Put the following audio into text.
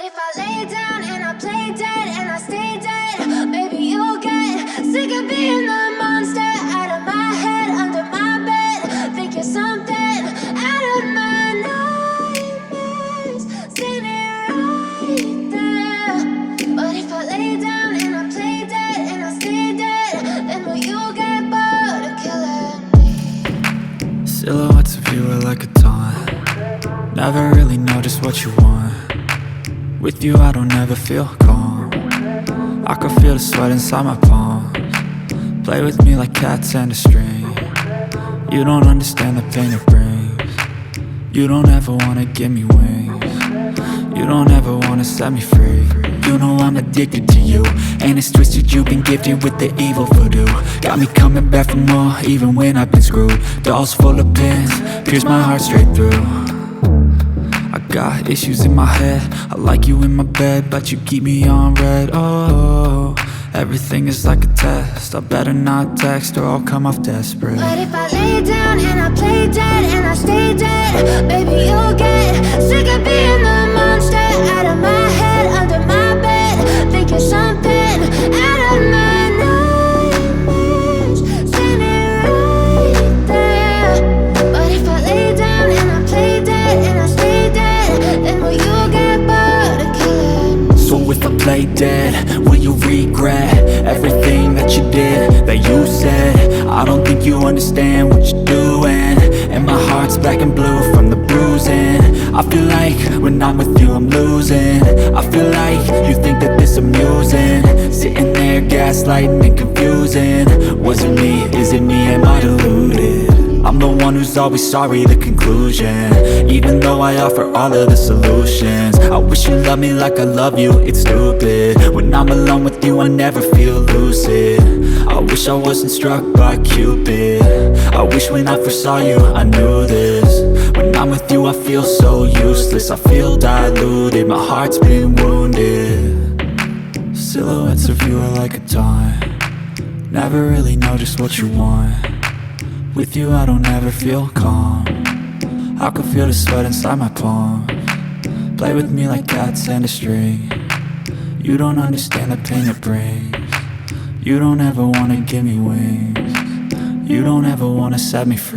if I lay down and I play dead and I stay dead, maybe you'll get sick of being the monster out of my head, under my bed. Think you're something out of my nightmares, standing right there. But if I lay down and I play dead and I stay dead, then will you get bored of killing me? Silhouettes of you are like a taunt. Never really know just what you want. With you I don't ever feel calm. I can feel the sweat inside my palms. Play with me like cats and a string. You don't understand the pain it brings. You don't ever wanna give me wings. You don't ever wanna set me free. You know I'm addicted to you, and it's twisted, you've been gifted with the evil voodoo. Got me coming back for more, even when I've been screwed. Dolls full of pins, pierce my heart straight through. I got issues in my head, I like you in my bed, but you keep me on red. Oh, everything is like a test, I better not text or I'll come off desperate. But if I lay down and I play dead and I stay dead, baby you'll get sick of being the monster out of my head, under my bed. Think you're something out of my nightmares, standing right there. But if I lay down and I play dead and I stay dead, then will you get bored of killing me? So if I play dead, will you regret everything that you did, that you said? I don't think you understand what you're doing, and my heart's black and blue from the bruising. I feel like when I'm with you I'm losing. I feel like you think that this amusing, sitting there gaslighting and confusing. Was it me? Is it me? Am I deluded? I'm the one who's always sorry, the conclusion, even though I offer all of the solutions. I wish you loved me like I love you, it's stupid. When I'm alone with you I never feel lucid. I wish I wasn't struck by Cupid. I wish when I first saw you I knew this. When I'm with you I feel so useless, I feel diluted, my heart's been wounded. Silhouettes of you are like a taunt. Never really know just what you want. With you I don't ever feel calm. I can feel the sweat inside my palms. Play with me like cats and a string. You don't understand the pain it brings. You don't ever wanna give me wings. You don't ever wanna set me free.